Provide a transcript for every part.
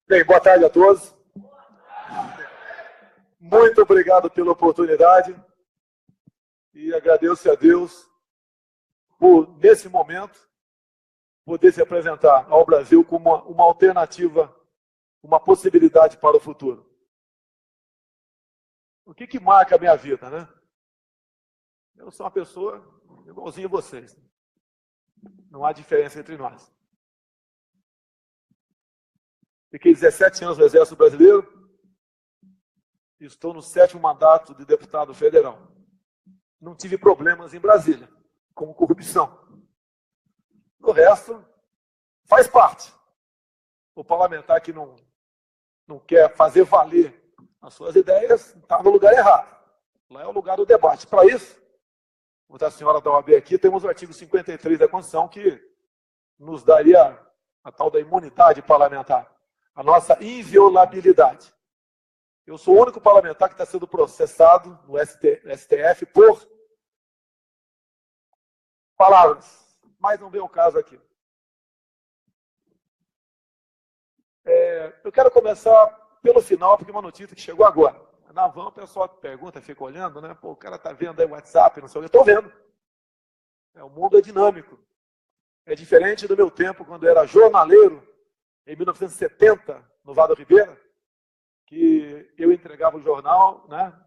Bem, boa tarde a todos. Muito obrigado pela oportunidade e agradeço a Deus por, nesse momento, poder se apresentar ao Brasil como uma alternativa, uma possibilidade para o futuro. O que marca a minha vida, né? Eu sou uma pessoa igualzinha a vocês. Não há diferença entre nós. Fiquei 17 anos no Exército Brasileiro. Estou no 7º mandato de deputado federal. Não tive problemas em Brasília, com corrupção. No resto, faz parte. O parlamentar que não quer fazer valer as suas ideias está no lugar errado. Lá é o lugar do debate. Para isso, vou botar a senhora da OAB aqui, temos o artigo 53 da Constituição que nos daria a tal da imunidade parlamentar, a nossa inviolabilidade. Eu sou o único parlamentar que está sendo processado no STF por palavras, mas não vem o caso aqui. Eu quero começar pelo final, porque é uma notícia que chegou agora. Na van, o pessoal pergunta, fica olhando, né? Pô, o cara está vendo aí o WhatsApp, não sei o que. Eu estou vendo. O mundo é dinâmico. É diferente do meu tempo, quando eu era jornaleiro, em 1970, no Vado Ribeira, que eu entregava o jornal, né?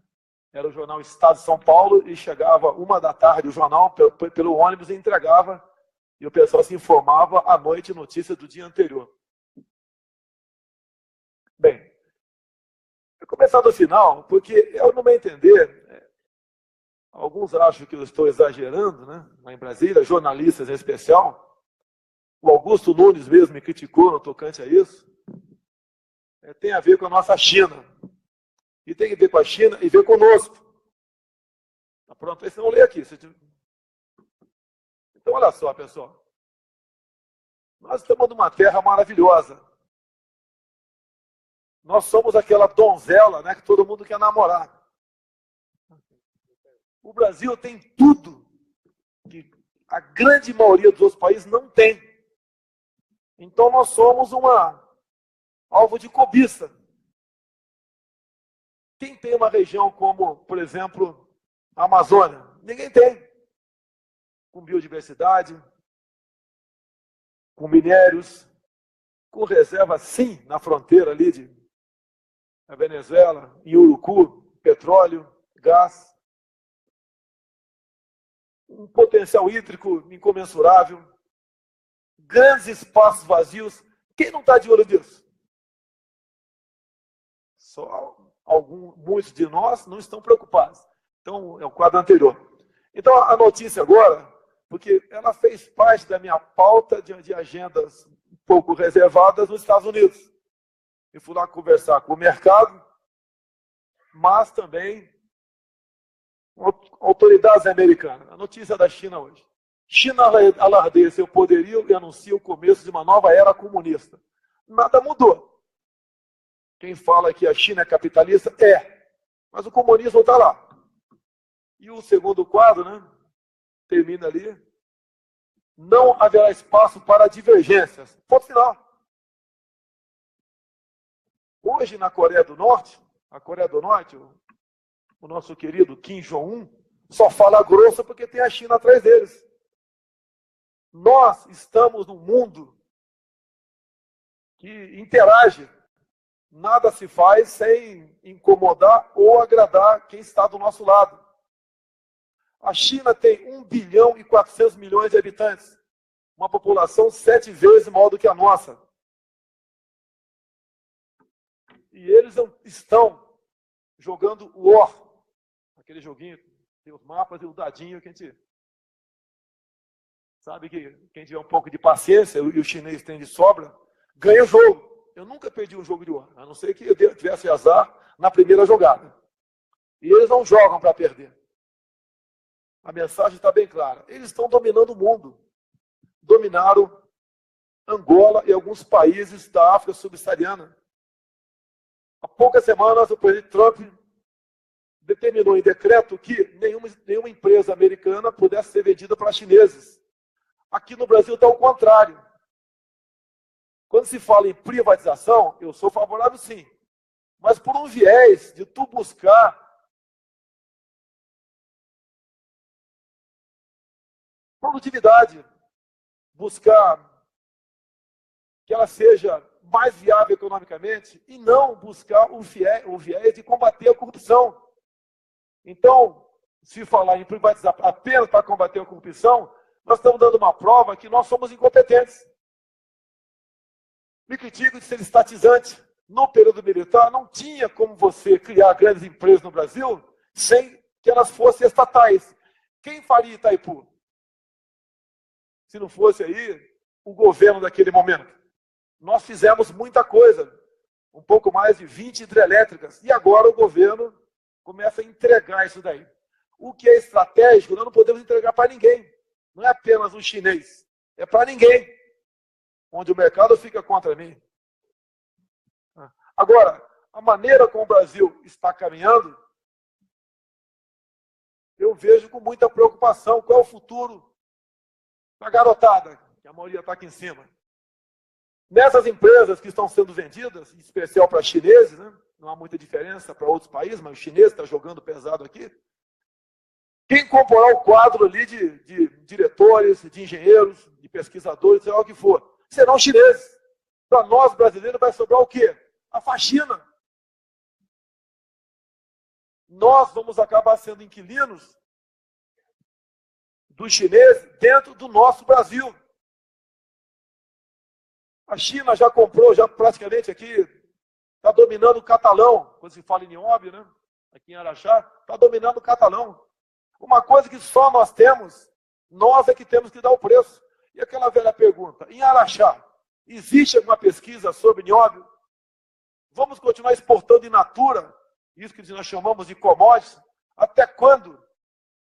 Era o jornal Estado de São Paulo, e chegava 13h o jornal pelo ônibus e entregava, e o pessoal se informava à noite, notícia do dia anterior. Bem, eu vou começar do final, porque, eu no meu entender, alguns acham que eu estou exagerando, né? Lá em Brasília, jornalistas em especial. O Augusto Nunes mesmo me criticou no tocante a isso. Tem a ver com a nossa China. E tem a ver com a China e ver conosco. Tá pronto? Aí vocês vão ler aqui. Então, olha só, pessoal. Nós estamos numa terra maravilhosa. Nós somos aquela donzela, né, que todo mundo quer namorar. O Brasil tem tudo que a grande maioria dos outros países não tem. Então, nós somos alvo de cobiça. Quem tem uma região como, por exemplo, a Amazônia? Ninguém tem. Com biodiversidade, com minérios, com reserva, sim, na fronteira ali da Venezuela, em Urucu, petróleo, gás. Um potencial hídrico incomensurável. Grandes espaços vazios. Quem não está de olho nisso? Só muitos de nós não estão preocupados. Então, é o quadro anterior. Então, a notícia agora, porque ela fez parte da minha pauta de agendas um pouco reservadas nos Estados Unidos. Eu fui lá conversar com o mercado, mas também com autoridades americanas. A notícia da China hoje. China alardeia seu poderio e anuncia o começo de uma nova era comunista. Nada mudou. Quem fala que a China é capitalista mas o comunismo está lá. E o segundo quadro, né, termina ali. Não haverá espaço para divergências. Ponto final. Hoje, na Coreia do Norte, o nosso querido Kim Jong-un só fala grosso porque tem a China atrás deles. Nós estamos num mundo que interage. Nada se faz sem incomodar ou agradar quem está do nosso lado. A China tem 1,4 bilhão de habitantes. Uma população 7 vezes maior do que a nossa. E eles estão jogando War. Aquele joguinho, tem os mapas e o dadinho que a gente sabe que quem tiver um pouco de paciência, e o chinês tem de sobra, ganha o jogo. Eu nunca perdi um jogo de War, a não ser que eu tivesse azar na primeira jogada. E eles não jogam para perder. A mensagem está bem clara. Eles estão dominando o mundo. Dominaram Angola e alguns países da África subsaariana. Há poucas semanas, o presidente Trump determinou em decreto que nenhuma empresa americana pudesse ser vendida para chineses. Aqui no Brasil está o contrário. Quando se fala em privatização, eu sou favorável sim, mas por um viés de tu buscar produtividade, buscar que ela seja mais viável economicamente e não buscar o viés de combater a corrupção. Então, se falar em privatizar apenas para combater a corrupção, nós estamos dando uma prova que nós somos incompetentes. Me critico de ser estatizante. No período militar, não tinha como você criar grandes empresas no Brasil sem que elas fossem estatais. Quem faria Itaipu? Se não fosse aí o governo daquele momento. Nós fizemos muita coisa, um pouco mais de 20 hidrelétricas, e agora o governo começa a entregar isso daí. O que é estratégico, nós não podemos entregar para ninguém. Não é apenas um chinês, é para ninguém. Onde o mercado fica contra mim. Agora, a maneira como o Brasil está caminhando, eu vejo com muita preocupação qual é o futuro da garotada, que a maioria está aqui em cima. Nessas empresas que estão sendo vendidas, em especial para chineses, né? Não há muita diferença para outros países, mas o chinês está jogando pesado aqui. Quem comporá o quadro ali de diretores, de engenheiros, de pesquisadores, seja lá o que for, serão chineses. Para nós, brasileiros, vai sobrar o quê? A faxina. Nós vamos acabar sendo inquilinos dos chineses dentro do nosso Brasil. A China já comprou, já praticamente aqui, está dominando o catalão, quando se fala em Nióbio, né? Aqui em Araxá, está dominando o catalão. Uma coisa que só nós temos, nós é que temos que dar o preço. E aquela velha pergunta, em Araxá, existe alguma pesquisa sobre Nióbio? Vamos continuar exportando in natura, isso que nós chamamos de commodities, até quando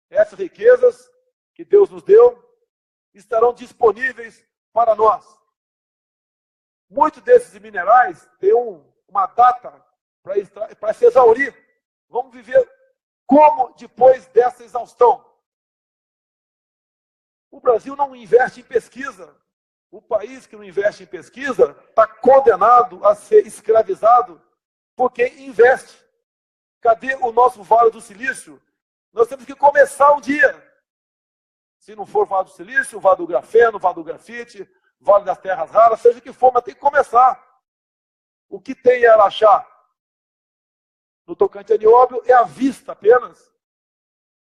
essas riquezas que Deus nos deu estarão disponíveis para nós? Muitos desses minerais têm uma data para se exaurir. Vamos viver como depois dessa exaustão? O Brasil não investe em pesquisa. O país que não investe em pesquisa está condenado a ser escravizado por quem investe. Cadê o nosso Vale do Silício? Nós temos que começar um dia. Se não for o Vale do Silício, o Vale do Grafeno, o Vale do Grafite, o Vale das Terras Raras, seja o que for, mas tem que começar. O que tem em Araxá, no tocante a Nióbio, é a vista apenas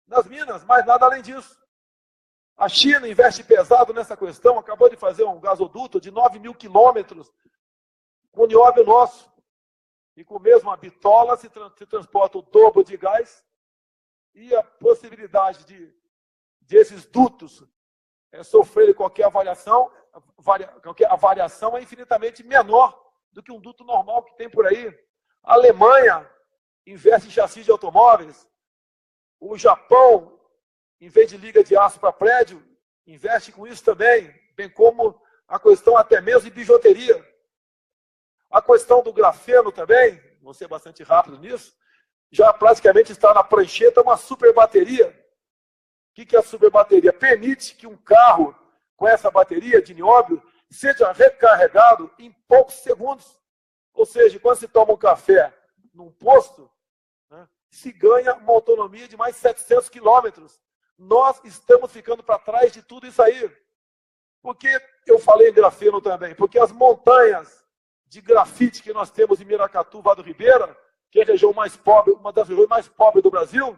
das minas, mas nada além disso. A China investe pesado nessa questão, acabou de fazer um gasoduto de 9.000 quilômetros com nióbio nosso. E com mesmo a bitola se transporta o dobro de gás e a possibilidade de esses dutos sofrerem qualquer variação é infinitamente menor do que um duto normal que tem por aí. A Alemanha investe em chassi de automóveis. O Japão, em vez de liga de aço para prédio, investe com isso também, bem como a questão até mesmo de bijuteria. A questão do grafeno também, vou ser bastante rápido nisso, já praticamente está na prancheta uma super bateria. O que é a super bateria? Permite que um carro com essa bateria de nióbio seja recarregado em poucos segundos. Ou seja, quando se toma um café num posto, né, se ganha uma autonomia de mais 700 quilômetros. Nós estamos ficando para trás de tudo isso aí. Por que eu falei em grafeno também? Porque as montanhas de grafite que nós temos em Miracatu, Vado Ribeira, que é a região mais pobre, uma das regiões mais pobres do Brasil,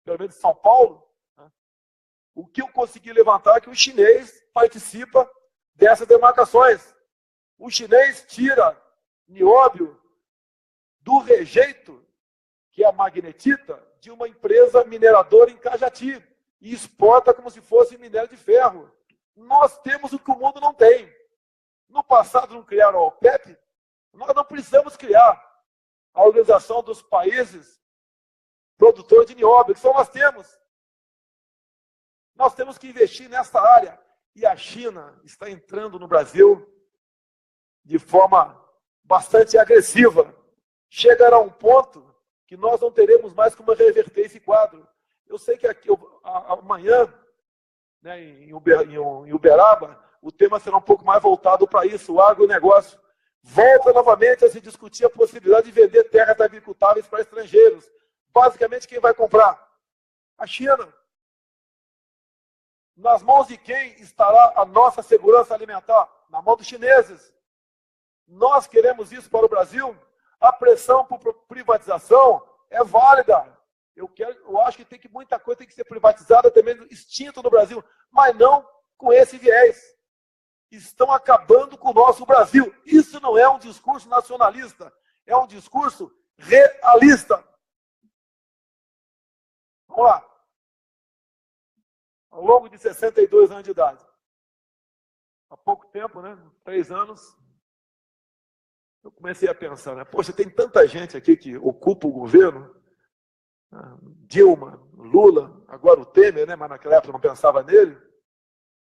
pelo menos de São Paulo, né? O que eu consegui levantar é que o chinês participa dessas demarcações. O chinês tira nióbio do rejeito, que é a magnetita, de uma empresa mineradora em Cajati, e exporta como se fosse minério de ferro. Nós temos o que o mundo não tem. No passado não criaram a OPEP, nós não precisamos criar a Organização dos Países Produtores de Nióbio, que só nós temos. Nós temos que investir nessa área. E a China está entrando no Brasil de forma bastante agressiva. Chegará um ponto que nós não teremos mais como reverter esse quadro. Eu sei que aqui, amanhã, né, em Uberaba, o tema será um pouco mais voltado para isso, o agronegócio. Volta novamente a se discutir a possibilidade de vender terras agricultáveis para estrangeiros. Basicamente, quem vai comprar? A China. Nas mãos de quem estará a nossa segurança alimentar? Na mão dos chineses. Nós queremos isso para o Brasil? A pressão por privatização é válida. Eu acho que muita coisa tem que ser privatizada, também extinta no Brasil, mas não com esse viés. Estão acabando com o nosso Brasil. Isso não é um discurso nacionalista, é um discurso realista. Vamos lá. Ao longo de 62 anos de idade, há pouco tempo, né, 3 anos, eu comecei a pensar, né, poxa, tem tanta gente aqui que ocupa o governo, Dilma, Lula, agora o Temer, né, mas naquela época eu não pensava nele.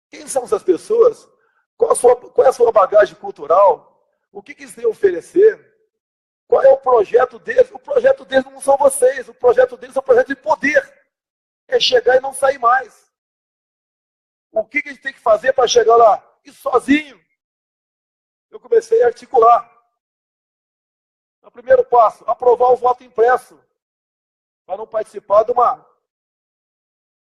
Quem são essas pessoas? Qual é a sua bagagem cultural? O que eles têm a oferecer? Qual é o projeto deles? O projeto deles não são vocês, o projeto deles é um projeto de poder. É chegar e não sair mais. O que a gente tem que fazer para chegar lá? E sozinho, eu comecei a articular. O primeiro passo, aprovar o voto impresso, para não participar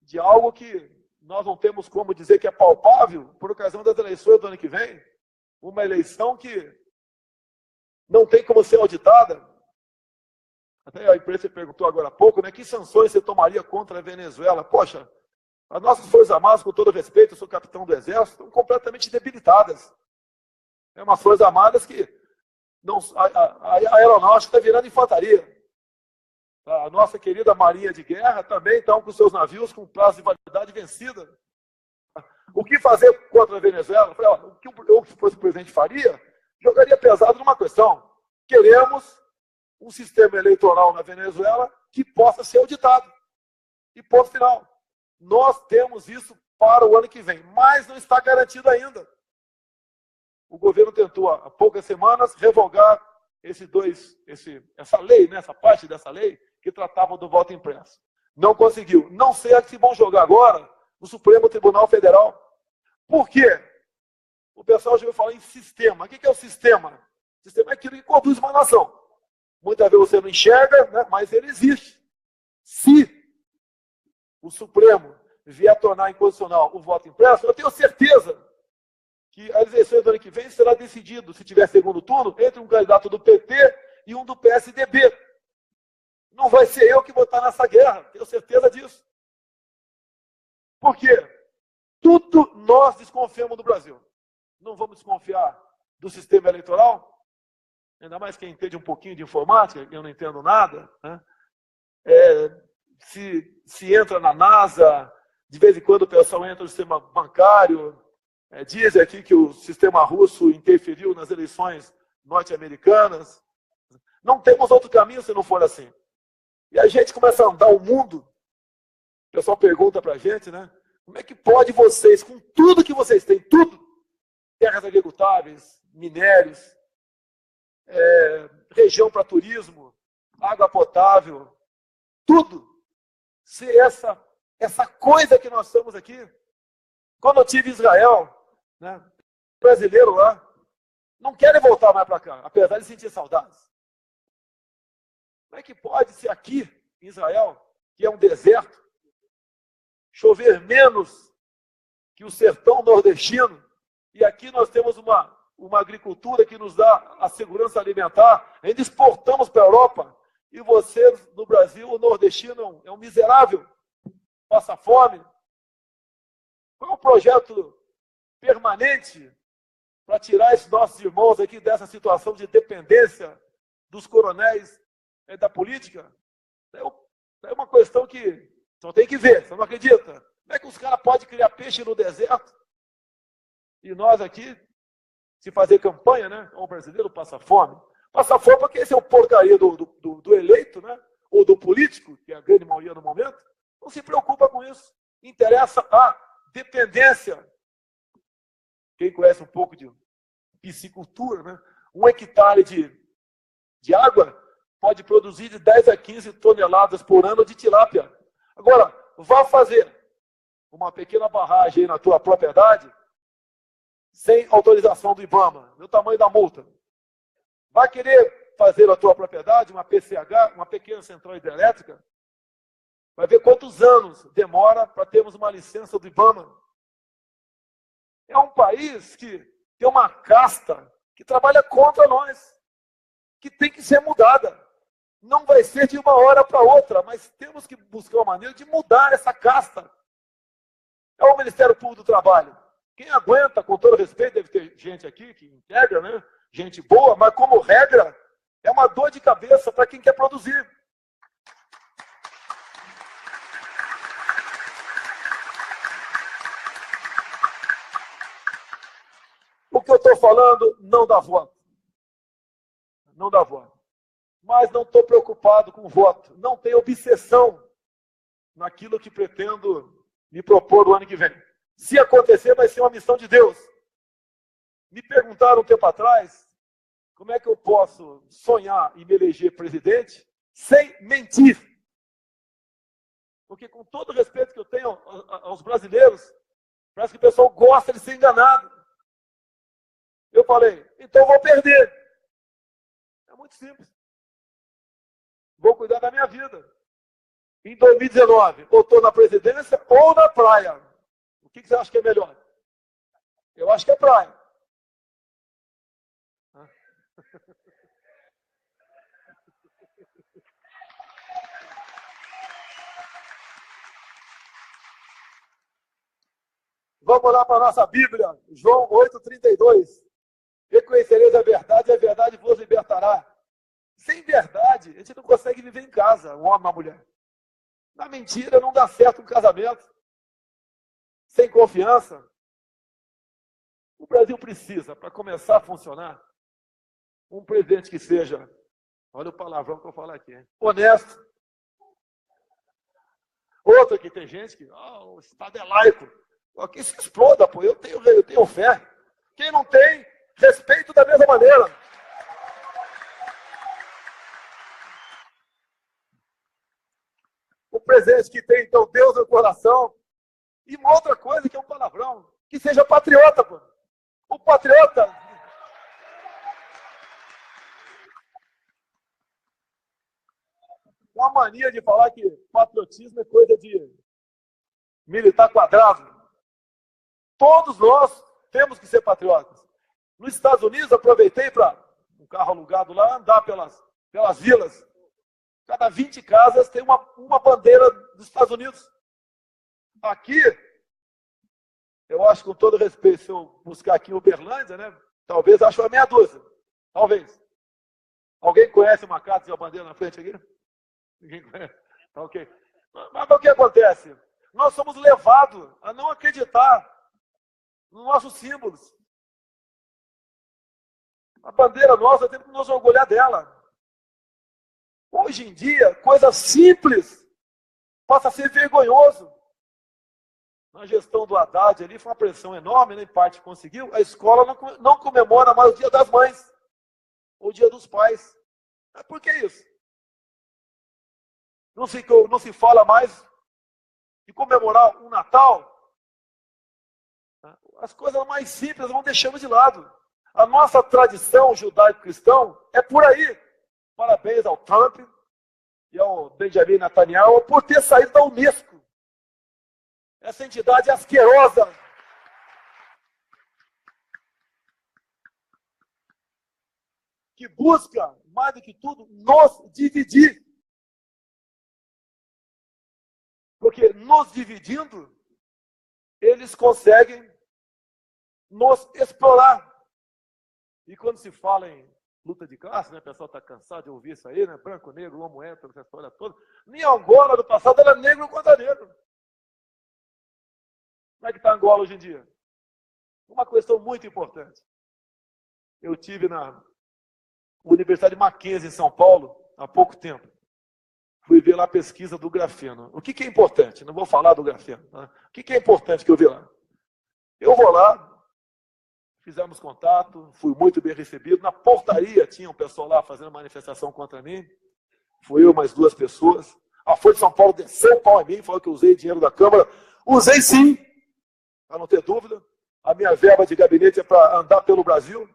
de algo que nós não temos como dizer que é palpável por ocasião das eleições do ano que vem. Uma eleição que não tem como ser auditada. Até a imprensa perguntou agora há pouco, né, que sanções você tomaria contra a Venezuela? Poxa, as nossas Forças Armadas, com todo respeito, eu sou capitão do Exército, estão completamente debilitadas. É umas Forças Armadas que a aeronáutica está virando infantaria. A nossa querida Marinha de Guerra também estão com seus navios com prazo de validade vencida. O que fazer contra a Venezuela? Eu falei, ó, o que eu, se fosse o presidente, faria? Jogaria pesado numa questão. Queremos um sistema eleitoral na Venezuela que possa ser auditado. E ponto final. Nós temos isso para o ano que vem, mas não está garantido ainda. O governo tentou, há poucas semanas, revogar essa lei, né, essa parte dessa lei, que tratava do voto impresso. Não conseguiu. Não sei se vão jogar agora no Supremo Tribunal Federal. Por quê? O pessoal já ouviu falar em sistema. O que é o sistema? O sistema é aquilo que conduz uma nação. Muitas vezes você não enxerga, né, mas ele existe. Se o Supremo vier a tornar inconstitucional o voto impresso, eu tenho certeza que as eleições do ano que vem será decidido, se tiver segundo turno, entre um candidato do PT e um do PSDB. Não vai ser eu que vou estar nessa guerra, tenho certeza disso. Por quê? Tudo nós desconfiamos do Brasil. Não vamos desconfiar do sistema eleitoral? Ainda mais quem entende um pouquinho de informática, eu não entendo nada, né? Se entra na NASA, de vez em quando o pessoal entra no sistema bancário, dizem aqui que o sistema russo interferiu nas eleições norte-americanas. Não temos outro caminho se não for assim. E a gente começa a andar o mundo, o pessoal pergunta para a gente, né? Como é que pode vocês, com tudo que vocês têm, tudo, terras agricultáveis, minérios, região para turismo, água potável, tudo, ser essa coisa que nós somos aqui? Quando eu tive em Israel, né, brasileiro lá, não querem voltar mais para cá, apesar de sentir saudades. Como é que pode ser aqui, em Israel, que é um deserto, chover menos que o sertão nordestino, e aqui nós temos uma agricultura que nos dá a segurança alimentar, ainda exportamos para a Europa, e você, no Brasil, o nordestino é um miserável, passa fome. Qual é o projeto permanente para tirar esses nossos irmãos aqui dessa situação de dependência dos coronéis da política? É uma questão que só tem que ver, você não acredita? Como é que os caras podem criar peixe no deserto? E nós aqui, se fazer campanha, né? O brasileiro passa fome. Passa fome porque esse é o porcaria do eleito, né? Ou do político, que é a grande maioria no momento, não se preocupa com isso. Interessa a dependência. Quem conhece um pouco de piscicultura, né? 1 hectare de água pode produzir de 10 a 15 toneladas por ano de tilápia. Agora, vá fazer uma pequena barragem aí na tua propriedade, sem autorização do IBAMA, no tamanho da multa. Vai querer fazer a tua propriedade, uma PCH, uma pequena central hidrelétrica? Vai ver quantos anos demora para termos uma licença do IBAMA. É um país que tem uma casta que trabalha contra nós, que tem que ser mudada. Não vai ser de uma hora para outra, mas temos que buscar uma maneira de mudar essa casta. É o Ministério Público do Trabalho. Quem aguenta, com todo respeito, deve ter gente aqui que integra, né? Gente boa, mas como regra, é uma dor de cabeça para quem quer produzir. O que eu estou falando não dá voto. Não dá voto. Mas não estou preocupado com voto. Não tenho obsessão naquilo que pretendo me propor no ano que vem. Se acontecer, vai ser uma missão de Deus. Me perguntaram um tempo atrás, como é que eu posso sonhar e me eleger presidente sem mentir? Porque com todo o respeito que eu tenho aos brasileiros, parece que o pessoal gosta de ser enganado. Eu falei, então eu vou perder. É muito simples. Vou cuidar da minha vida. Em 2019, ou estou na presidência ou na praia. O que você acha que é melhor? Eu acho que é praia. Vamos lá para a nossa Bíblia, João 8,32. Reconhecereis a verdade vos libertará. Sem verdade, a gente não consegue viver em casa, um homem e uma mulher. Na mentira não dá certo um casamento. Sem confiança. O Brasil precisa, para começar a funcionar, um presidente que seja, olha o palavrão que eu vou falar aqui, hein? Honesto. Outro que tem gente que, o Estado é laico. Que se exploda, pô, eu tenho fé. Quem não tem, respeito da mesma maneira. O presidente que tem, então, Deus no coração. E uma outra coisa que é um palavrão, que seja patriota, pô. O patriota. Uma mania de falar que patriotismo é coisa de militar quadrado. Todos nós temos que ser patriotas. Nos Estados Unidos, aproveitei para um carro alugado lá, andar pelas vilas. Cada 20 casas tem uma bandeira dos Estados Unidos. Aqui, eu acho, com todo respeito, se eu buscar aqui em Uberlândia, né, talvez acho uma meia dúzia. Talvez. Alguém conhece uma casa de uma bandeira na frente aqui? Ninguém conhece? Ok. Mas o que acontece? Nós somos levados a não acreditar nos nossos símbolos. A bandeira nossa, temos que nos orgulhar dela. Hoje em dia, coisa simples passa a ser vergonhoso. Na gestão do Haddad ali, foi uma pressão enorme, né, em parte conseguiu. A escola não comemora mais o Dia das Mães, ou o Dia dos Pais. Mas por que isso? Não se fala mais de comemorar um Natal. As coisas mais simples vão deixando de lado. A nossa tradição judaico-cristã é por aí. Parabéns ao Trump e ao Benjamin Netanyahu por ter saído da Unesco. Essa entidade asquerosa. Que busca, mais do que tudo, nos dividir. Porque nos dividindo, eles conseguem nos explorar. E quando se fala em luta de classe, né, o pessoal está cansado de ouvir isso aí, né? Branco, negro, homo, hétero, essa história toda. Nem Angola no passado era negro contra negro. Como é que está Angola hoje em dia? Uma questão muito importante. Eu tive na Universidade Mackenzie, em São Paulo, há pouco tempo. Fui ver lá a pesquisa do grafeno. O que é importante? Não vou falar do grafeno. Tá? O que é importante que eu vi lá? Eu vou lá, fizemos contato, fui muito bem recebido. Na portaria tinha um pessoal lá fazendo manifestação contra mim. Fui eu mais 2 pessoas. A Folha de São Paulo desceu o pau em mim, falou que eu usei dinheiro da Câmara. Usei sim, para não ter dúvida. a minha verba de gabinete é para andar pelo Brasil,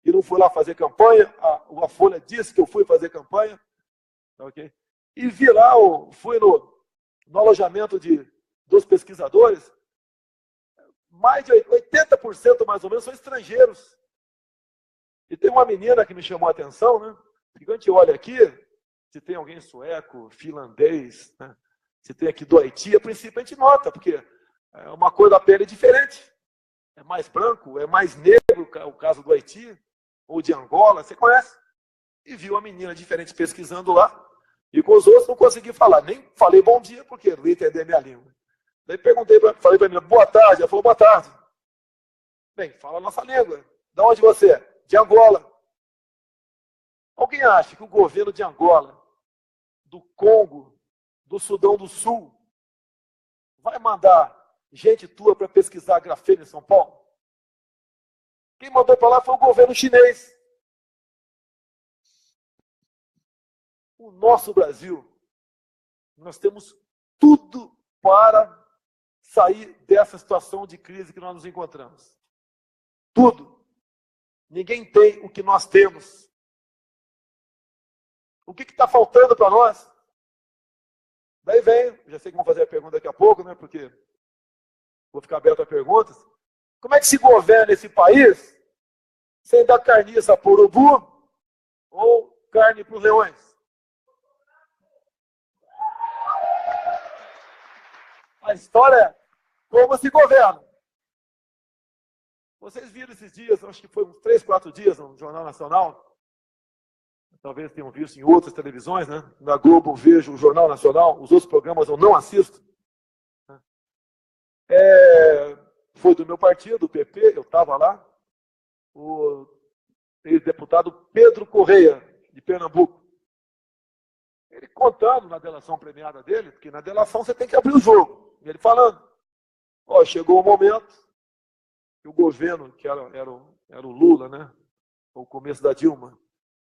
e não fui lá fazer campanha, a Folha disse que eu fui fazer campanha, ok? E vi lá, fui no alojamento dos pesquisadores, mais de 80% mais ou menos são estrangeiros. E tem uma menina que me chamou a atenção, né? Porque quando a gente olha aqui, se tem alguém sueco, finlandês, né? Se tem aqui do Haiti, a princípio a gente nota, porque é uma cor da pele diferente. É mais branco, é mais negro, o caso do Haiti, ou de Angola, você conhece. E viu a menina diferente pesquisando lá, e com os outros não consegui falar. Nem falei bom dia, porque não ia entender a minha língua. Daí falei para a menina, boa tarde. Ela falou, boa tarde. Bem, fala a nossa língua. De onde você é? De Angola. Alguém acha que o governo de Angola, do Congo, do Sudão do Sul, vai mandar gente tua para pesquisar grafeno em São Paulo? Quem mandou para lá foi o governo chinês. O nosso Brasil, nós temos tudo para sair dessa situação de crise que nós nos encontramos. Tudo. Ninguém tem o que nós temos. O que está faltando para nós? Daí vem, já sei que vão fazer a pergunta daqui a pouco, né? Porque vou ficar aberto a perguntas. Como é que se governa esse país sem dar carniça para o urubu ou carne para os leões? A história é como se governa. Vocês viram esses dias, acho que foi uns 3, 4 dias no Jornal Nacional, talvez tenham visto em outras televisões, né? Na Globo vejo o Jornal Nacional, os outros programas eu não assisto. Foi do meu partido, do PP, eu estava lá, o ex-deputado Pedro Correia, de Pernambuco. Ele contando na delação premiada dele, porque na delação você tem que abrir o jogo. E ele falando, chegou o momento que o governo, que era o Lula, né? O começo da Dilma,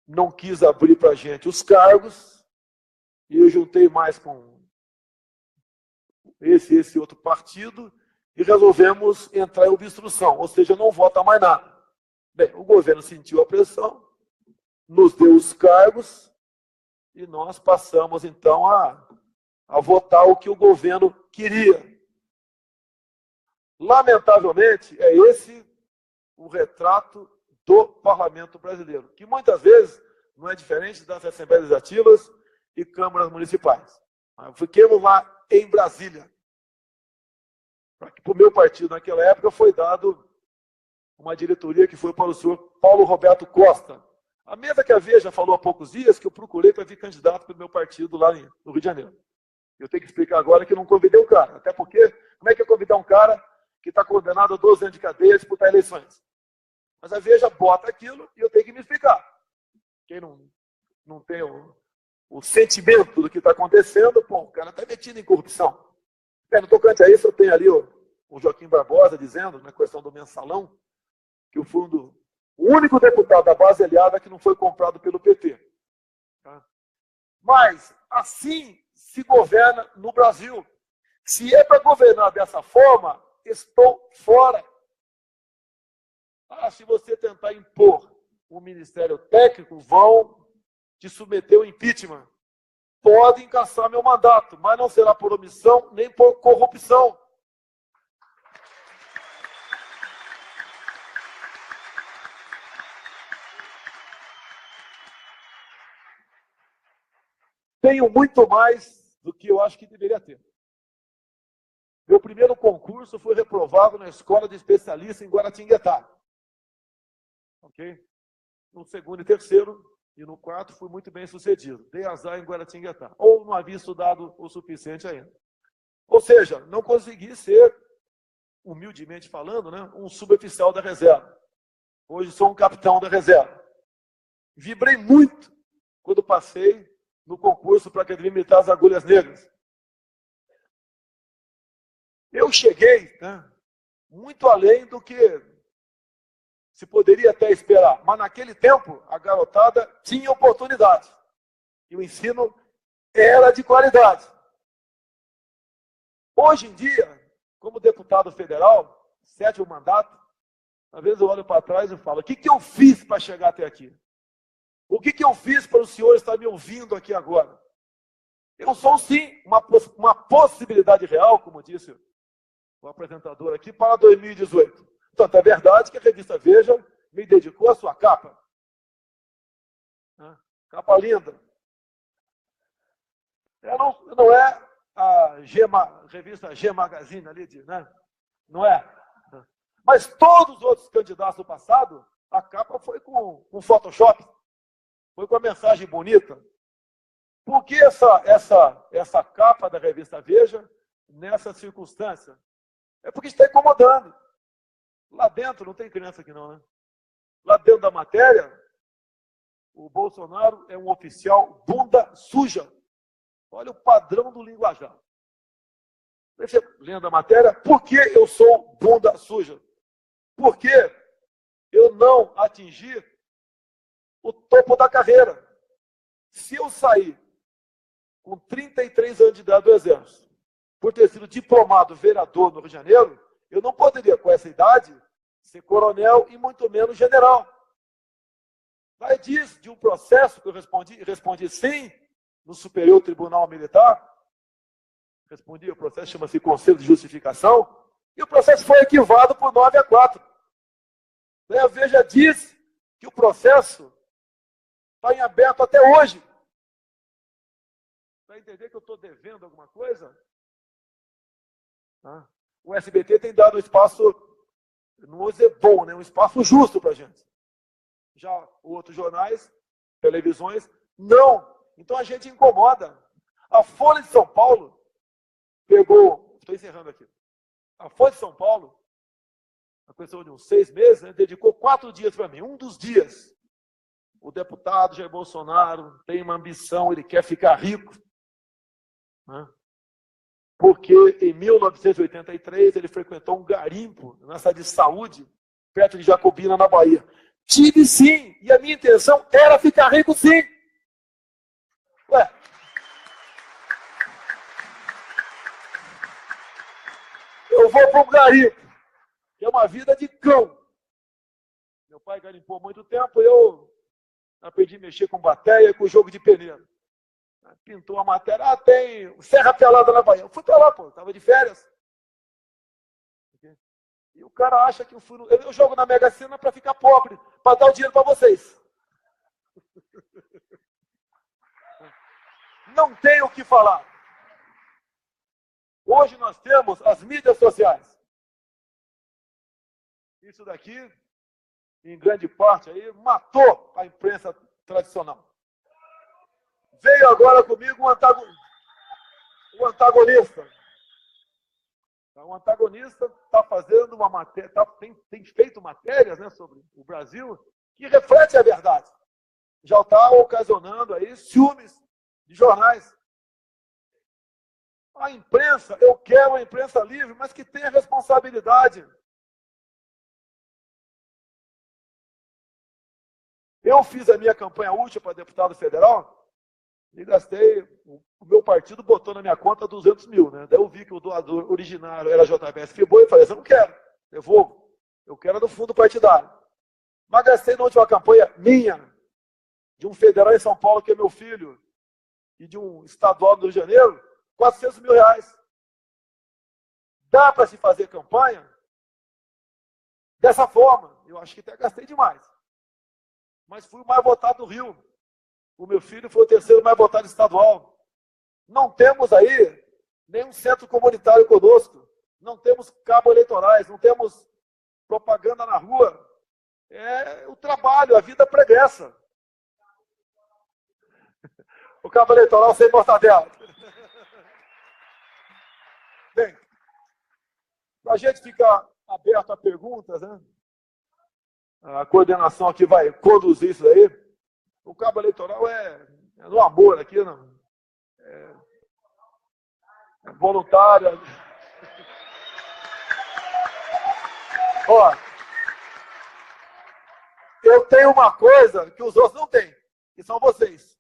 não quis abrir para a gente os cargos, e eu juntei mais com esse outro partido, e resolvemos entrar em obstrução, ou seja, não vota mais nada. Bem, o governo sentiu a pressão, nos deu os cargos, e nós passamos, então, a votar o que o governo queria. Lamentavelmente, é esse o retrato do parlamento brasileiro, que muitas vezes não é diferente das assembleias legislativas e câmaras municipais. Fiquemos lá em Brasília. Para o meu partido, naquela época, foi dado uma diretoria que foi para o senhor Paulo Roberto Costa. A mesa que a Veja falou há poucos dias, que eu procurei para vir candidato pelo meu partido lá no Rio de Janeiro. Eu tenho que explicar agora que eu não convidei o cara, até porque, como é que eu convidar um cara que está condenado a 12 anos de cadeia a disputar eleições? Mas a Veja bota aquilo e eu tenho que me explicar. Quem não tem o sentimento do que está acontecendo, o cara está metido em corrupção. No tocante a isso, eu tenho ali o Joaquim Barbosa dizendo, na questão do mensalão, que eu fui o único deputado da base aliada que não foi comprado pelo PT. Tá? Mas, assim se governa no Brasil. Se é para governar dessa forma, estou fora. Se você tentar impor um ministério técnico, vão te submeter ao impeachment. Podem caçar meu mandato, mas não será por omissão nem por corrupção. Tenho muito mais do que eu acho que deveria ter. Meu primeiro concurso foi reprovado na escola de especialista em Guaratinguetá. Ok? No segundo e terceiro, e no quarto fui muito bem sucedido. Dei azar em Guaratinguetá. Ou não havia estudado o suficiente ainda. Ou seja, não consegui ser, humildemente falando, né, um suboficial da reserva. Hoje sou um capitão da reserva. Vibrei muito quando passei no concurso para a Academia Militar das Agulhas Negras. Eu cheguei, né, muito além do que se poderia até esperar. Mas naquele tempo, a garotada tinha oportunidade. E o ensino era de qualidade. Hoje em dia, como deputado federal, 7º mandato, às vezes eu olho para trás e falo, o que eu fiz para chegar até aqui? O que eu fiz para o senhor estar me ouvindo aqui agora? Eu sou, sim, uma possibilidade real, como disse o apresentador aqui, para 2018. Tanto é verdade que a revista Veja me dedicou a sua capa. Capa linda. Não é a revista G Magazine ali, né? Não é? Mas todos os outros candidatos do passado, a capa foi com Photoshop, foi com a mensagem bonita. Por que essa capa da revista Veja, nessa circunstância? É porque está incomodando. Lá dentro, não tem criança aqui não, né? Lá dentro da matéria, o Bolsonaro é um oficial bunda suja. Olha o padrão do linguajar. Você lendo a matéria, por que eu sou bunda suja? Porque eu não atingi o topo da carreira. Se eu sair com 33 anos de idade do Exército, por ter sido diplomado vereador no Rio de Janeiro, eu não poderia, com essa idade, ser coronel e muito menos general. Aí diz de um processo que eu respondi sim, no Superior Tribunal Militar, respondi, o processo chama-se Conselho de Justificação, e o processo foi arquivado por 9-4. Daí a Veja diz que o processo está em aberto até hoje. Para entender que eu estou devendo alguma coisa, o SBT tem dado um espaço, não vou dizer bom, né? Um espaço justo para a gente. Já outros jornais, televisões, não. Então a gente incomoda. A Folha de São Paulo pegou, estou encerrando aqui, a Folha de São Paulo, a questão de uns 6 meses, né, dedicou 4 dias para mim. Um dos dias, o deputado Jair Bolsonaro tem uma ambição, ele quer ficar rico. Porque em 1983 ele frequentou um garimpo na cidade de Saúde, perto de Jacobina, na Bahia. Tive sim, e a minha intenção era ficar rico sim. Ué. Eu vou para um garimpo, que é uma vida de cão. Meu pai garimpou há muito tempo, eu aprendi a mexer com bateia e com jogo de peneira. Pintou a matéria, tem Serra Pelada na Bahia. Eu fui para lá, pô, estava de férias. E o cara acha que eu jogo na Mega Sena para ficar pobre, para dar o dinheiro para vocês. Não tem o que falar. Hoje nós temos as mídias sociais. Isso daqui, em grande parte, aí, matou a imprensa tradicional. Veio agora comigo um antagonista. O antagonista está fazendo uma matéria, tem feito matérias, né, sobre o Brasil que reflete a verdade. Já está ocasionando aí ciúmes de jornais. A imprensa, eu quero uma imprensa livre, mas que tenha responsabilidade. Eu fiz a minha campanha útil para deputado federal e gastei, o meu partido botou na minha conta 200 mil, né? Daí eu vi que o doador originário era JBS Friboi e falei, eu não quero, devolvo. Eu quero do fundo partidário. Mas gastei na última campanha minha, de um federal em São Paulo, que é meu filho, e de um estadual do Rio de Janeiro, 400 mil reais. Dá para se fazer campanha dessa forma. Eu acho que até gastei demais. Mas fui o mais votado do Rio. O meu filho foi o 3º mais votado estadual. Não temos aí nenhum centro comunitário conosco. Não temos cabos eleitorais, não temos propaganda na rua. É o trabalho, a vida pregressa. O cabo eleitoral sem mortadela. Bem, para a gente ficar aberto a perguntas, né? A coordenação aqui vai conduzir isso aí. O cabo eleitoral é no amor aqui, não. É voluntário. Ó, eu tenho uma coisa que os outros não têm, que são vocês.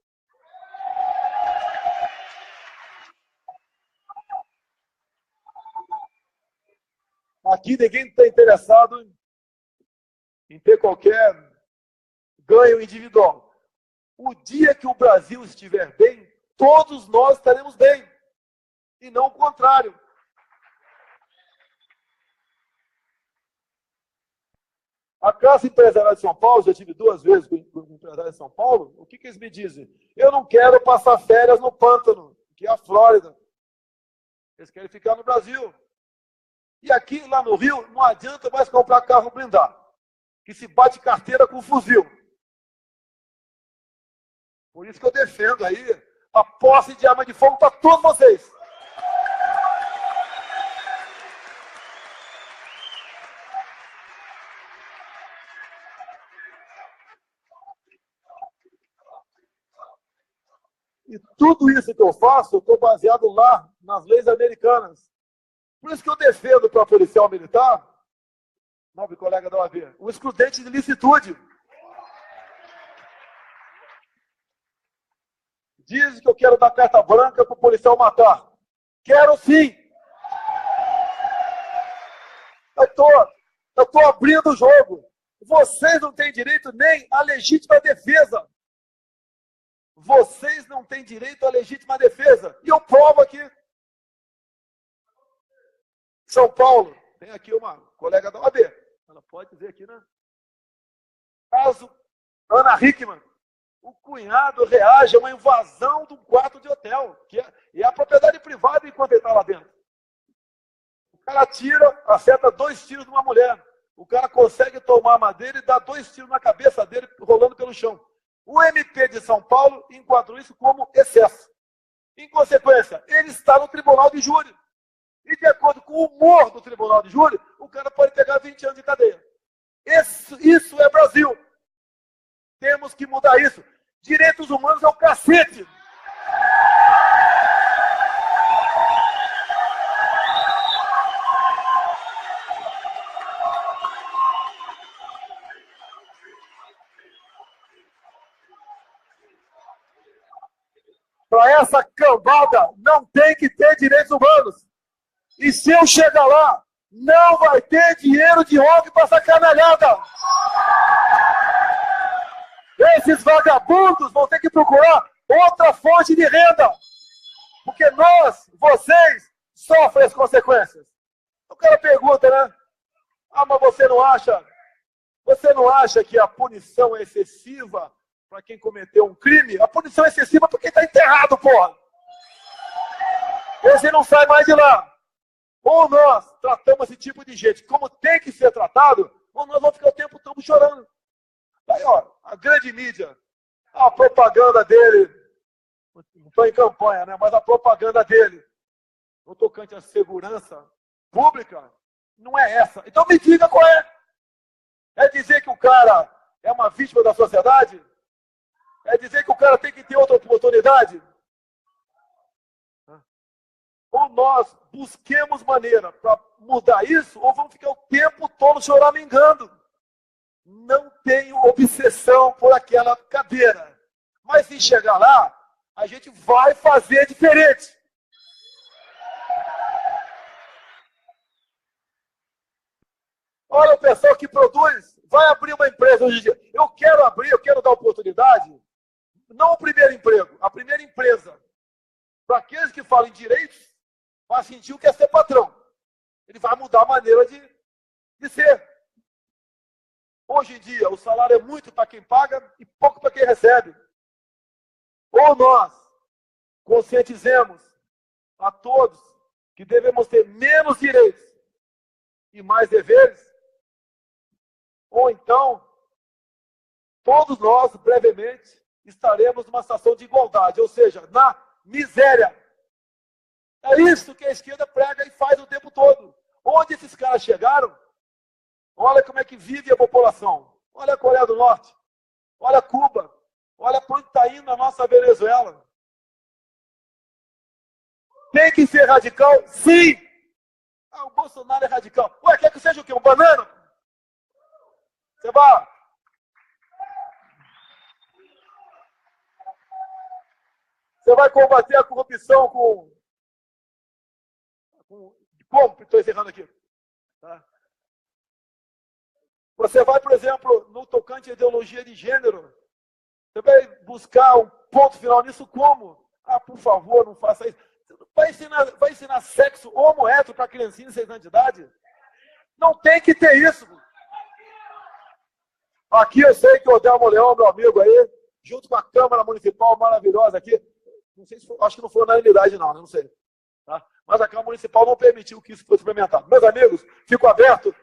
Aqui ninguém está interessado em ter qualquer ganho individual. O dia que o Brasil estiver bem, todos nós estaremos bem. E não o contrário. A classe empresarial de São Paulo, já tive 2 vezes com empresários de São Paulo, o que eles me dizem? Eu não quero passar férias no pântano, que é a Flórida. Eles querem ficar no Brasil. E aqui, lá no Rio, não adianta mais comprar carro blindado, que se bate carteira com fuzil. Por isso que eu defendo aí a posse de arma de fogo para todos vocês. E tudo isso que eu faço, eu estou baseado lá nas leis americanas. Por isso que eu defendo para policial militar, nobre colega da OAB, o excludente de licitude. Diz que eu quero dar carta branca para o policial matar. Quero sim. Eu estou abrindo o jogo. Vocês não têm direito nem à legítima defesa. Vocês não têm direito à legítima defesa. E eu provo aqui. São Paulo, tem aqui uma colega da OAB. Ela pode dizer aqui, né? Caso Ana Hickman. O cunhado reage a uma invasão de um quarto de hotel, e é a propriedade privada enquanto ele está lá dentro. O cara atira, acerta 2 tiros numa mulher. O cara consegue tomar a madeira e dá 2 tiros na cabeça dele, rolando pelo chão. O MP de São Paulo enquadrou isso como excesso. Em consequência, ele está no tribunal de júri. E de acordo com o humor do tribunal de júri, o cara pode pegar 20 anos de cadeia. Isso é Brasil. Temos que mudar isso. Direitos humanos é o cacete. Para essa cambada, não tem que ter direitos humanos. E se eu chegar lá, não vai ter dinheiro de ONG para essa canalhada. Esses vagabundos vão ter que procurar outra fonte de renda. Porque vocês, sofrem as consequências. O cara pergunta, né? Ah, mas você não acha que a punição é excessiva para quem cometeu um crime? A punição é excessiva para quem está enterrado, porra. Esse não sai mais de lá. Ou nós tratamos esse tipo de gente como tem que ser tratado, ou nós vamos ficar o tempo todo chorando. Aí, ó, a grande mídia, a propaganda dele, não estou em campanha, né? Mas a propaganda dele, no tocante à segurança pública, não é essa. Então me diga qual é. É dizer que o cara é uma vítima da sociedade? É dizer que o cara tem que ter outra oportunidade? Ou nós busquemos maneira para mudar isso, ou vamos ficar o tempo todo choramingando. Não tenho obsessão por aquela cadeira. Mas se chegar lá, a gente vai fazer diferente. Olha o pessoal que produz, vai abrir uma empresa hoje em dia. Eu quero dar oportunidade, não o primeiro emprego, a primeira empresa. Para aqueles que falam em direitos, vai sentir o que é ser patrão. Ele vai mudar a maneira de ser. Hoje em dia, o salário é muito para quem paga e pouco para quem recebe. Ou nós conscientizemos a todos que devemos ter menos direitos e mais deveres, ou então, todos nós, brevemente, estaremos numa situação de igualdade, ou seja, na miséria. É isso que a esquerda prega e faz o tempo todo. Onde esses caras chegaram, olha como é que vive a população. Olha a Coreia do Norte, olha Cuba, olha para onde está indo a nossa Venezuela. Tem que ser radical? Sim! Ah, o Bolsonaro é radical. Ué, quer que seja o quê? Um banana? Você vai combater a corrupção com como? Estou encerrando aqui. Tá? Você vai, por exemplo, no tocante à ideologia de gênero, você vai buscar um ponto final nisso como? Ah, por favor, não faça isso. Vai ensinar sexo homo hétero para criancinha de 6 anos de idade? Não tem que ter isso. Aqui eu sei que o Odelmo Leão, meu amigo aí, junto com a Câmara Municipal maravilhosa aqui, não sei se foi, acho que não foi unanimidade não, não sei. Tá? Mas a Câmara Municipal não permitiu que isso fosse implementado. Meus amigos, fico aberto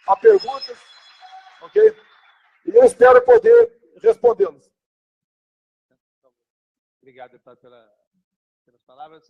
a perguntas, ok? E eu espero poder respondê-los. Obrigado, deputado, pelas palavras.